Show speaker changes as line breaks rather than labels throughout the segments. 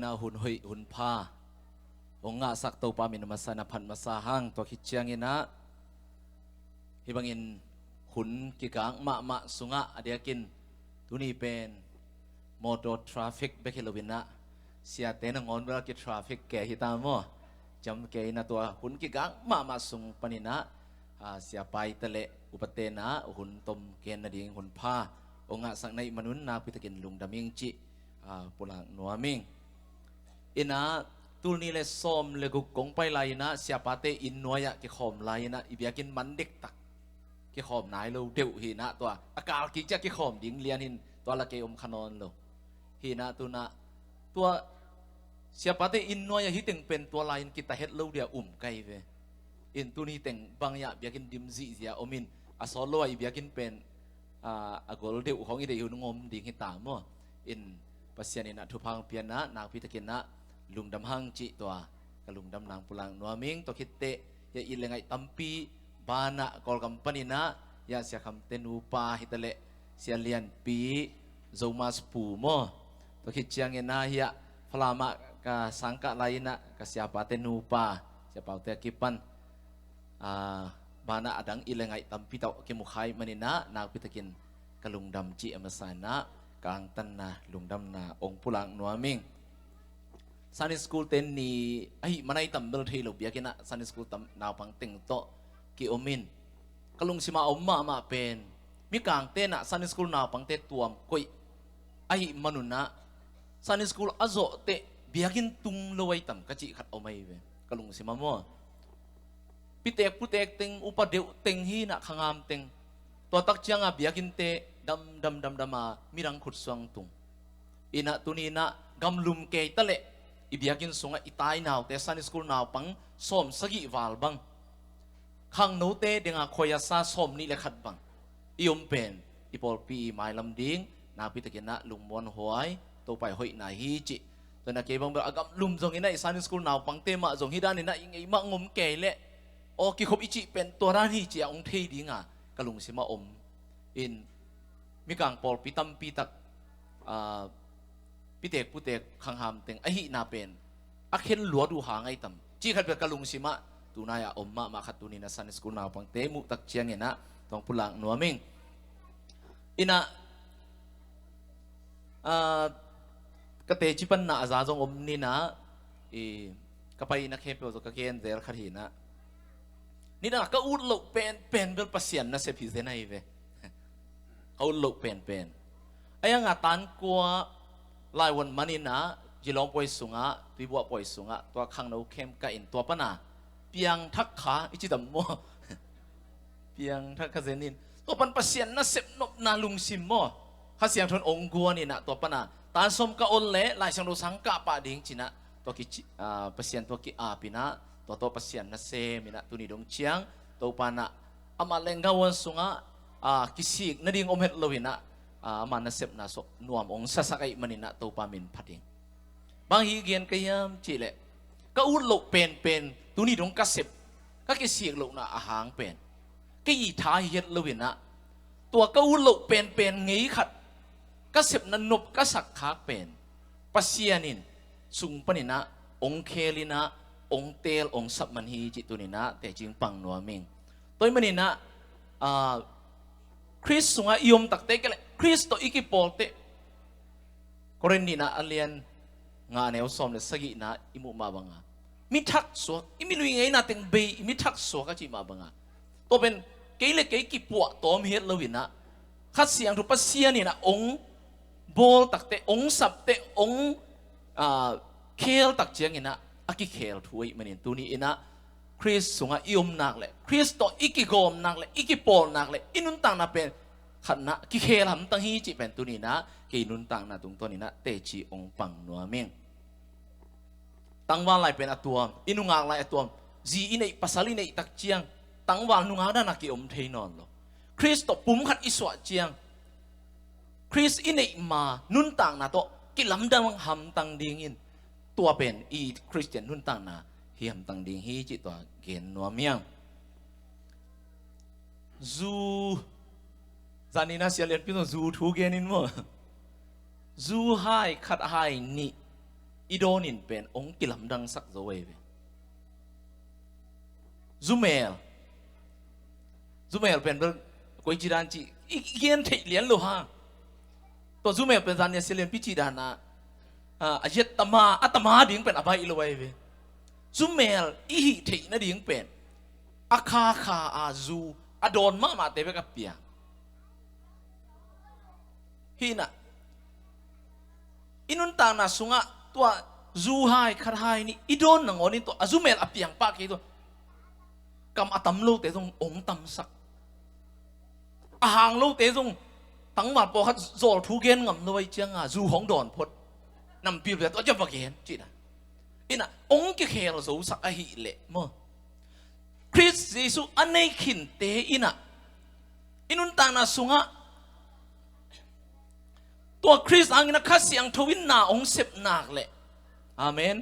na hun pa o nga sakto pa min masana pan masahang to kitchang ina hibangin hun kikang ma sunga adiakin tuni pen motor traffic bekilowina sia tenang on bel ki traffic ke hitamo jam ke ina to hun kikang ma sung panina sia pai tele upatena hun tom ken na ding hun pa o nga sang nai manun na pitakin lungdaming chi pulang nuaming ina tulni le som le guk kong pai lai na siapate in noya ki khom lai na ibiakin mandik tak ki khom nai lo deu hi na to akal ki cha ki khom ding lian hin to la ke khanon lo hi na tu na to siapate in noya hi teng pen to lain kita het lo dia kai ve in tu ni teng bang ya biakin dim zi zia omin asolo ai biakin pen agol deu khong i de hu ngom ding hi ta mo in pasian ina thu phang pian na nang pitakin na lungdam hang chi toa kalungdam nang pulang nuaming to kitte ya ilengai tampi bana kol company na ya sia kham tenu pa hitale sia lian pi zomas pu mo to kitchiang ena ya flama ka sangka laina ka siapa tenu pa siapa te kipan bana adang ilengai tampi tau kimukhai manina nang pitakin kalungdam chi amasana kang tan na lungdam na ong pulang nuaming Sunday school ten ni manai tambel thilo biakina Sunday school tam naw pang ting to ki omin kalung sima omma ma pen mi kang te na Sunday school naw pang te tuam koi manuna Sunday school azo te biakin tung lowai tam kachi khat omai ve kalung sima mo pitek putek teng upadeu teng hi na khangam teng to tak chianga biakin te dam mirang khut swang tung ina tunina gamlum ke tale ibiakin sunga itai naw te Sunday school naw pang som sagi wal bang khang no te denga khoya sa som ni le khat bang iom pen ipol pi mai lam ding na pitakina lungmon hoai to pai hoi na hi chi to na ke bang ba agam lum jong ina Sunday school naw pang te ma jong hi dan ina ing ei ma ngom ke le o ki khop ichi pen to ran hi chi ong thei dinga kalung sima om in mi kang pol pitam pi tak pitek putek khang ham teng ahi na pen akhen luo du ha ngai tam chi khat be kalung sima tunaya omma ma khatuni na Sunday school na pang te mu tak chiang ena tong pulang nuaming ina kate chipan na aza jong om ni na kapai na khepe zo ka ken zer khathi na ni na ka ut lo pen bel pasian na se phi ze nai ve ka ut lo pen aya nga tan kwa lai wan manina jilong poi sunga tuibwa poi sunga to khang no khem ka in to pana piang thak kha ichi dam mo piang thak kha zenin to pan pasien na sep nop na lung sim mo kha siang thon ong gua ni na to pana tan som ka ol le lai sang do sang ka pa ding china to ki pasien to ki a pina to pasien na se mina tuni dong chiang to pana ama lenga wan sunga kisik na ding om het lowina mana sep na so nuam ong sasakai manina to pamin phating bang hi gen kayam chile ka ut lo pen tuni dong ka sep ka ki siek lo na ahang pen ki yi tha hiet lowina to ka ut lo pen ngei khat ka sep na nop ka sak khak pen pasianin sung panina ong khelina ong tel ong sap man hi chi tunina te jing pang nuaming toy manina Chris sunga iom takte kele Kristo iki polte korendi na alian nga neo som le sagi na imu mabanga mi thak so imi lui ngai na teng be imi thak so ka chi mabanga to ben keile ke ki pu tom het lowina khat siang thu pasia ni na ong bol takte ong sap te ong khel tak chiang ina aki khel thui manin tuni ina Chris sunga iom nak le Kristo iki gom nak le iki pol nak le inun tang na penขันนะกิเคลำตั้งฮีจิเป็นตัวนี้นะกินุนต่างนะตรงตัวนี้นะเตจีองปังนัวเมียงตั้งว่าอะไรเป็นตัวอินุงอะไรตัวจีอินไอภาษาลินไอตักเจียงตั้งว่านุงอาด้านนักกิอมเทนอนหรอคริสต์ปุ่มขัดอิสวะเจียงคริสอินไอมานุนต่างนะตัวกิลำดังหำตั้งดิ่งอินตัวเป็นอีคริสเตียนนุนต่างนะเฮียมตั้งดิ่งฮีจิตัวเกณฑ์นัวเมียงจูZanina siya lihat pino zoo tugenin mo zoo hai kat hai ni อีโดนินเป็นองค์กิลำดังสักโซเวซูเมลเป็นแบบกุยจีรันจีอีเกียนเทเลียนโลฮะตัวซูเมลเป็นจานเนี่ยเซเลนพิจิดานะอาเจตมาอัตมาดิ่งเป็นอะไรอีโลเวซูเมลอีหิเทนะดิ่งเป็นอาคาคาอาซูอดอนมาเตเปกับเปียฮีน่ะอินุนตางนาสุงะตัวซูไฮคาไฮนี่อีโดนนังอนิตัวซูเมลอเปียงปากตัวกำอัตมโลเตจงองตำสักอาหางโลเตจงตั้งวัดปอคัดโซลทูเกนงำนวยเจียงซูของดอนพดนำปีเปตัวจะฟังเห็นจีน่ะอิน่ะองค์เกลสูสักอหิเละมั้งคริสต์เยซูอันนี้ขินเตอิน่ะอินุนตางนาสุงะตัวคริสต์อังนักขัดเสียงทวินนาองเสพนักเละอาเมน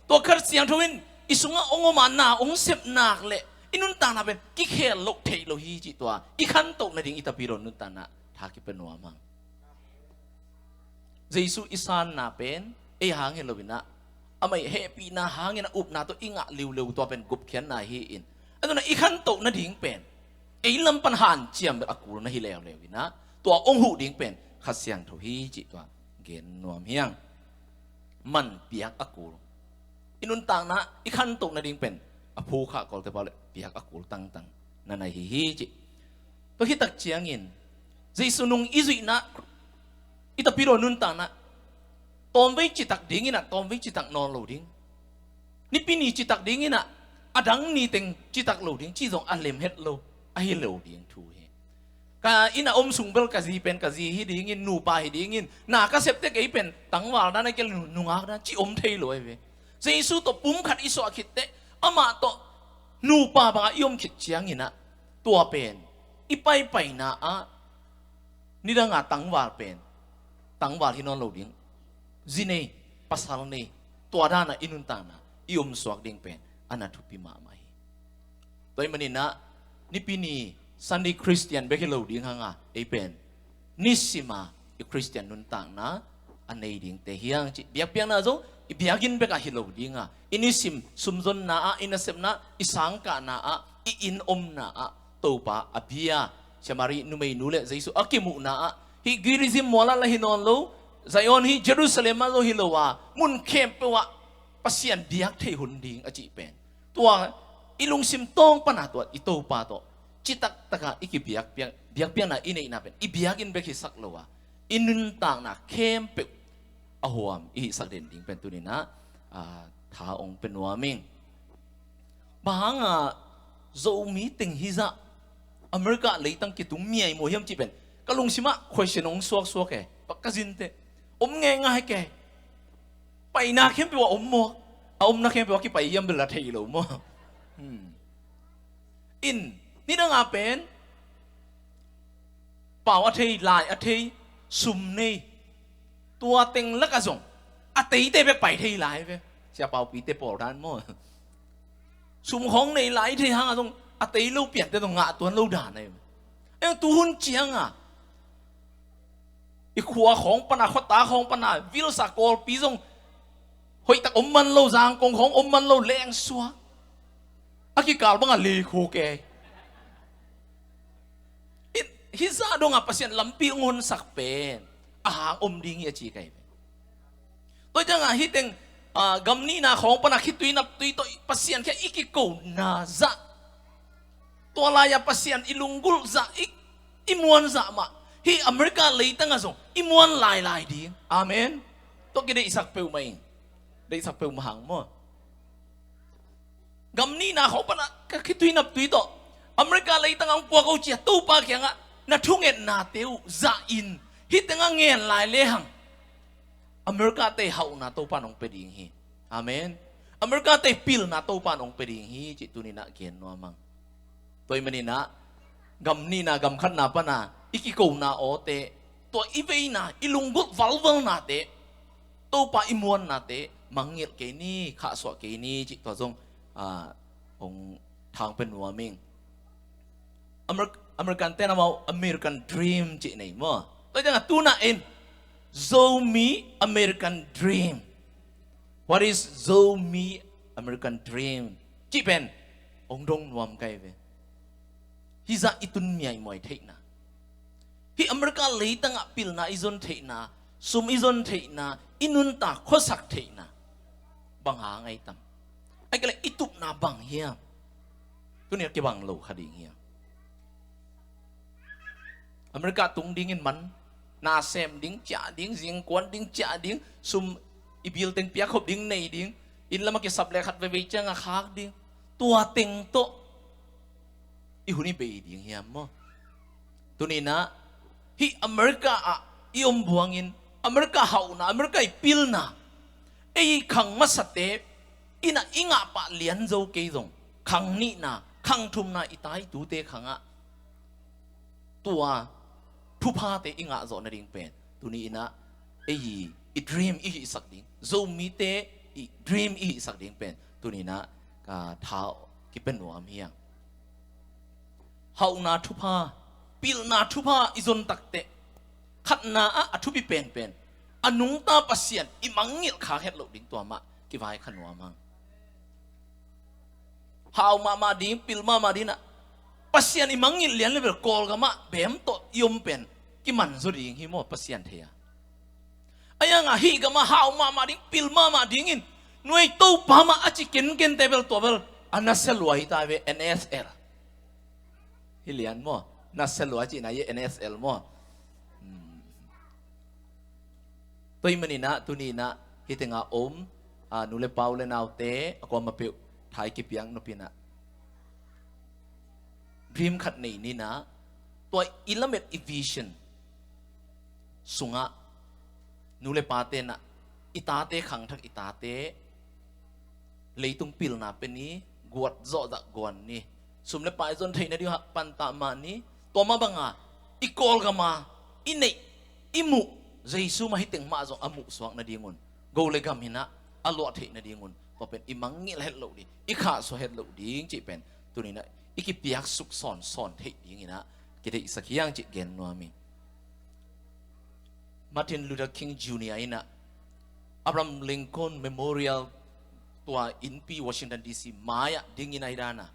ตัวขัดเสียงทวินอิสุงะองมานาองเสพนักเละอินุนตางนาเป็นกิเคลโลกเทโลฮีจิตัวอีขันโตในดิ่งอิตาปิโรนุนตานะทากิเป็นวัวมังเยซูอิสานนาเป็นหางเฮโลวินะอเมย์เฮปีนาหางเงินอุบนาตัวอิงะเร็วตัวเป็นกุบเขียนนาฮีอินอันนั้นอีขันโตในดิ่งเป็นลำปัญหาเจียมแบบอากูนะฮิเลวเลวินะตัวองหูดิ่งเป็นขัดเสียงทวีจิตว่าเกณฑ์นวมเฮียงมันเปียกอากูอินุนต่างนะอีขันตุกนาดิงเป็นอภูขะกอลเตบอลเปียกอากูตั้งนั่นไอฮิจิตัวที่ตักเจียงอินใจสุนุงอิจุนะอิตาปิโรนุนต่างนะตอนวิจิตักดิ่งอินะตอนวิจิตักนอนโลดิ่งนี่ปีนี้จิตักดิ่งอินะอดังนี่เต็งจิตักโลดิ่งจีจงอัลเลมเฮ็ดโลอฮิโลดิ่งทูกาอินาอมสุงเบลกาซีเป็นกาซีฮิดิ้งินนูปาฮิดิ้งินนากาเซปเตกไอเป็นตั้งวาลนั่นไอเกลนุงอักนะจีอมเทยเลยเว้เจสุตัวปุ่มขัดอิสวาคิดเตอามาตัวนูปาบางยมคิดเชียงอินะตัวเป็นอีไปนะนี่ดังอาตั้งวาลเป็นตั้งวาลที่นอนโลดิ้งจีเน่ปัสสาวะเน่ตัวด้านน่ะอินุนตานะยมสวกดิ้งเป็นอันนั้นทุปิมาไม่ตัวมันนี่นะนี่ปีนี้Sunday Christian เบกิโลดิ้งฮังอ่ะเป็นนิสิมาอีคริสเตียนนุนต่างนะอันนี้ดิ้งแต่เฮียงจีเบียกเปียงนะจงอีเบียกินเบกะฮิโลดิ้งอ่ะอินิสิมสุมจนนะอินาเซมนะอิสังกานะอินอมนะตัวปะอภิยาเชมารีนุเมย์นูเลใจสุอากิมุนะฮิกิริซิมมัวลาละฮินอนโลไซออนฮิเยรูซาเล็มมาโลฮิโลวามุนเข้มเปวะปัสยันเบียกเทหุนดิ้งอจิเป็นตัวอิลุงซิมตองปนาตัวอิโตปาตัวจิตักตะกะอีกเบียกนะอินนาเป็นอีเบียกินเบกิสักโลวะอินุนต่างนะเข้มเปอหัวมอีสักเด่นดิ้งเป็นตัวนี้นะท้าองเป็นวัวมิงบางโซมีติงฮิซะอเมริกาเลยตั้งกิตุงเมียโมเฮียมจีเป็นก็ลงสิมะ question องสวกแกปักกะจินเตง่ายแกไปนาเข้มไปว่ามัวนาเข้มไปว่ากี่ไปยังเบลาเทยโลมัวอินนี่ดังอาเป็นเป่าอาเทยลายอาเทยซุมนี่ตัวเต็งลักกะส่งอาเตยเตไปเทยลายไปจะเป่าปีเตปอด้านมั่วซุมของในลายเทยหางส่งอาเตยลูกเปลี่ยนแต่ตรงงะตัวลูกด่านเลยตัวหุ่นเจียงอีขวาของปนาขตาของปนาวิลสากอลปีส่งหอยตะอมมันโลจางกงของอมมันโลแรงสัวอากิกาลบังเลโคแกฮิซาดงapa sian lampi ngon sakpen ahang dingi aci kai toy janga hiteng gamni na khong pana khitui nap tui to pasian kya ikiko na za to laya pasian ilunggul za imuan za ma hi america leitang azong imuan lai di amen to kide isak peu mai de isak peu mahang mo gamni na khong pana khitui nap tui to america leitang ang puak au chia tu pa kya nga na thunget na teu za in hitanga ngen lai le hang America te hau na to pa nong peding hi amen America te pil na to pa nong peding hi chi tu ni na ken no mang toy mani na gam ni na gam khan na pa na ikiko na o te to ive na ilunggut valval na te to pa imuan na te mangil ke ni kha so ke ni chi to jong ong thang pen wa ming American ten mau American dream chị này mà tôi chẳng là tu na in zomi American dream what is Zomi American dream จีเป็นองดงนวมไกเวฮิจะอิตุนมีไอมวยเทนะฮิอเมริกาเลยตั้งปิลนาอิจนเทนะซุมอิจนเทนะอินุนตาโคสักเทนะบังหางไอตัมไอก็เลยอิตุนาบังเฮียตัวนี้ก็บังโลคดีเฮียอเมริกาตุงดิ้งมันนาเซมดิ้งจ่าดิ้งเสียงกวนดิ้งจ่าดิ้งซุมอีบิลเต็งเปียขบดิ้งในดิ้งอินละมาเก็บสับเลยขัดไปไปจังอาคากดิ้งตัวเต็งโตอีหุ่นนี่ไปดิ้งเฮียมั้งตัวนี้นะที่อเมริกาอีอมบวงอินอเมริกาเฮานะอเมริกาปิลนะไอ้ขังมาสเตปอินะอิงะปะเลียนโจเกยงขังนี่นะขังทุมนะอิตายดูเตขังอะตัวทุพาเตอิงะโจนดิ่งเป็นตัวนี้นะไอ้อีดรีมอีสักดิ่งโจมีเตอีดรีมอีสักดิ่งเป็นตัวนี้นะก็ท้ากิเป็นหัวเมียเฮานาทุพาปิลนาทุพาอิจนตักเตขัดนาอะทุพิเป็นอนุงตาปัสยันอิมังเงลขาเฮ็ดหลดิ่งตัวมากิวายขนวมังเฮามาดิ่งปิลมาดิ่งนะปัสยันอิมังเงลเลียนเลยเป็นกอลกามะเบมโตยมเป็นกิมันสุดิ่งฮิโมปัสยันเทียไอ้ยังฮิกามาเฮามาดิ่งปิลมาดิ่งอินหน่วยตู้ปามาอาจิเกินเตเบลตัวเบลอันนั้นเซลล์ไว้ตายเว NSL ฮิเลียนมั้งนัสเซลล์อาจินาย NSL มั้งตัวมันนี่นะตัวนี้นะฮิตงาอมนูเลเปาเลนเอาเตะก็มาเปิดถ่ายกิบยังนพินะดรีมขัดนี่นะตัวอิลเมตอีวิชั่นสุงะนูเลปาเตนะอิตาเตขังทักอิตาเตเลยตุงปิลนะเป็นนี้กวดโจดักกวนนี่สุมเลปาจนไทยนะดิฮะปันตามานี้ตัวมาบังอ่ะอีกอลกามาอินเนอิมุเจสุมาให้ถึงมาจงอามุสวงนาดีงุนกูเลยกำหินะอลวดเทนาดีงุนพอเป็นอิมังงี้เฮ็ดโลดีอีขาสเฮ็ดโลดีจริงเป็นตัวนี้นะอีกิปียกสุกสอนเทอย่างนี้นะกิได้สักอย่างจิเกนนัวมีมาร์ตินลูเทอร์คิงจูเนียร์นะอับราฮัมลิงคอล์นเมโมเรียลตัวอินปีวอชิงตันดีซีมาอะดิ้งยินไอดานะ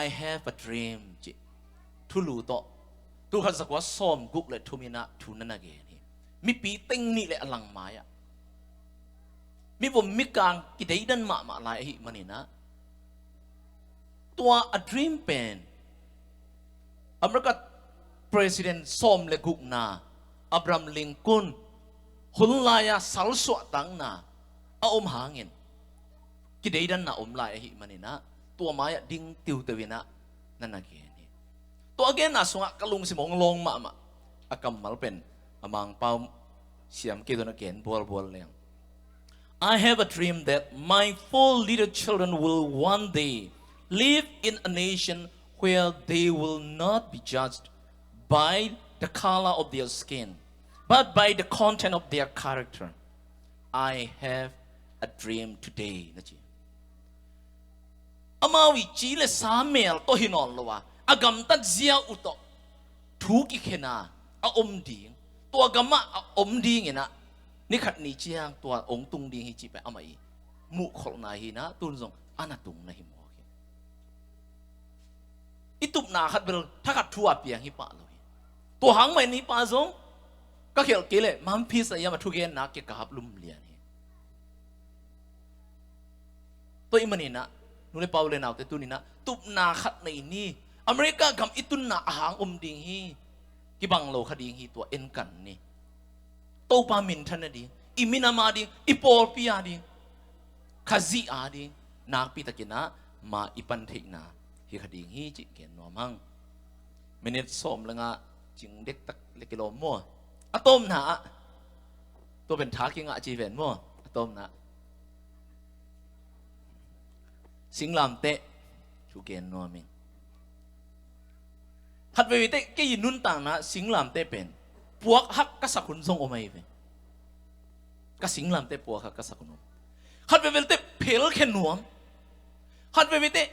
I have a dream จิทุลูโตตัวขันสักว่าซ้อมกุกเลยทุมินะทุนันนักเองมีปีเต็งนี่เลยอลังมาอะมีผมมีกางกิได้ดันมาลายมันนี่นะตัว a dream เป็นอเมริกา president ซ้อมเลยกุกนาอับราฮัมลิงคอล์นหุ่นลายสัลสวตังนาอมหาเงินกิได้ดันนะลายมันนี่นะตัวมาอะดิ้งติวเตวินะนั่นนักเองตัวเกณฑ์น่ะสงะกลุงสิมองลงมาอากำมัลเป็นอมังเป้าเสียมกิจนักเกณฑ์บัวเลี้ยง I have a dream that my 4 little children will one day live in a nation where they will not be judged by the color of their skin but by the content of their character I have a dream today นะจีอามาวิจีเลสามเมลโตหินอนละวะอากำตัดเสียอุตทุกอีกขนาอมดิ่งตัวกำมะอมดิ่งนะนี่ขัดนี่เจียงตัวองตุงดิ่งฮิจิไปอามาอีมุขลนาฮีนะตุนซงอานาตุงนะฮิโมกิอิตุบนาขัดเบลถ้าขัดทัวเปียงฮิปะเลยตัวหังไม่นี่ปาซงก็เขียนเกเลยมันพิสัยมาทุกเย็นนักเกี่ยวกับลุมเลียนี่ตัวอิมันนี่นะนูเลยเปล่าเลยนะแต่ตัวนี้นะตุบนาขัดในนี่อเมริกากำอิตุนนาอาหางดิ่งฮีกิบังโลคดีฮีตัวเอ็นกันนี่โตปามินทันดีอิมินามาดีอิปอลปิอาดีคาซิอาดีนักพิตากินะมาอิปันเทนาฮีคดีฮีจิเกนนัวมังเมเนตส้มละงะจิงเด็กตักเล็กกิโลมัวอะตอมนะตัวเป็นทากิงะจีเวนมัวอะตอมนะสิงลามเตะชูเกนนัวมิงหัดไปเตะก็ยินนุ่นต่างนะสิงลามเตะเป็นพวกฮักกษักขุนทรงออกมาเป็นก็สิงลามเตะพวกฮักกษักขุนทรงหัดไปเตะเพลแค่หนวมหัดไปเตะ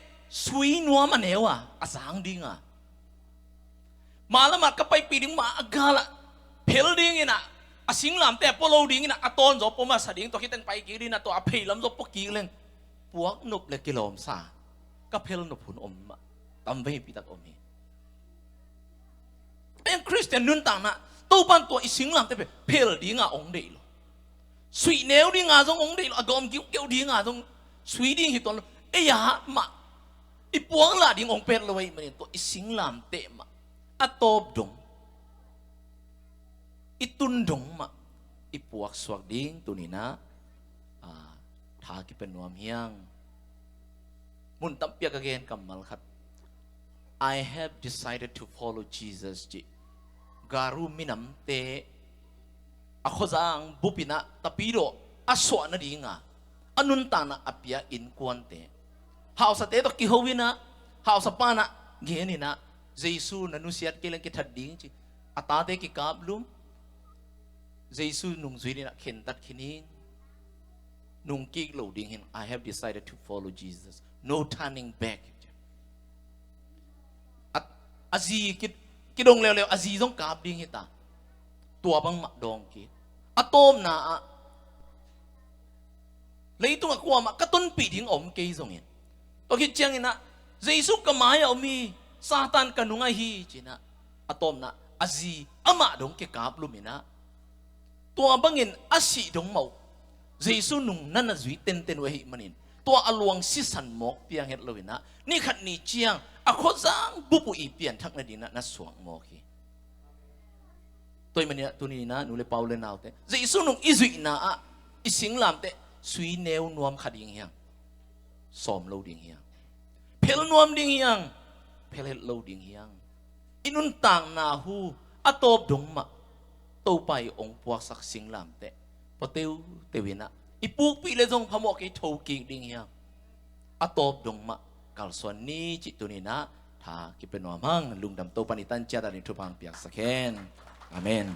สวยหนวมอันเอวอาสางดิ้งมาแล้วมาก็ไปปีดิ้งมาอากาละเพลดิ้งนะ
อาสิงลำแต่พอเราดิ้งนะอาตอนจบพอมาสดิ้งตัวคิดตั้งไปกี่ดีนะตัวอภัยลำจบพวกกี่เรื่องพวกนบเลยกิโลมซาก็เพลนบหุ่นอมตำเวปีตักอมเป็นคริสเตียนนุ่นต่างนะตู้บ้านตัวอีสิงลำแต่เป็นเพลดิ้งอ่ะองเดียวสุยเนวดิ้งอ่ะจงองเดียวอากอมกิ้วกิ้วดิ้งอ่ะจงสุยดิ้งหิตอนเอ้ยฮะมาอีพวกละดิ้งองเพลเลยมันตัวอีสิงลำเตะมาอาตบดงอีตุนดงมาอีพวกสวกดิ้งตัวนี้นะทากิเป็นนวมเฮียงมุนตั้มเปียกเกนกำมัลขัด I have decided to follow Jesus จิการุมินัมเตอโคจังบุปินะตะปีโดอสวนาดีงาอนุนตานะอภิยาอินกวนเตฮาวสเตตกิโฮวินะฮาวสปานะเกนินะเยซูนันุเสียดเกลังกิทัดดิ้งจิอาตาเตกิกาบลุมเยซูนุ่งจุยนี่นะเข็นตัดขินิงนุ่งกิกโลดิ้งเห็น I have decided to follow Jesus no turning back อาจีกิดงเร็วๆอาจีต้องกาบดิ้งให้ตาตัวบังมาดองกิอะโตมนะเลยตัวกว่ามาก็ต้นปีทิ้งอมเกยส่งเห็นตัวคิดเจียงนะเยซูก็มาเอามีซาตานกันนุงไอฮีจีนะอะโตมนะอาจีอามาดองเกกาบลุมินะตัวบังเงินอาศิดงเมาเยซูนุ่งนั่นน่ะจุยเต็นเต็นไว้มันนี่ตัวอลวงสิสันหมกเปียงเห็ดเลยนะนี่ขัดนี่เจียงอะโคจังบุปุอีเปลี่ยนทักนาดีนะนัสสวงหมกฮีตัวมันเนี่ยตัวนี้นะหนูเลยเป่าเลยนาวเตะเยซูนุ่งอิจุยนะอิสิงลามเตะสุยเนวนวมขัดยิงเฮียงสอมโลดิงเฮียงเพลนวมดิงเฮียงเพลโลดิงเฮียงอินุนต่างนาหูอะโตบดงมาตัวไปองค์พวกสักสิงลามเตะพอเตวเตวินะอีปูปีเลยจงพมอกไอโทกิดิงเฮียงอะโตบดงมากัลส่วนนี้จิตตัวนี้นะถ้ากิเป็นว่ามั่งลุงดำโตปานิตันเจตานิทุพังเปียกสักแค่อาเมน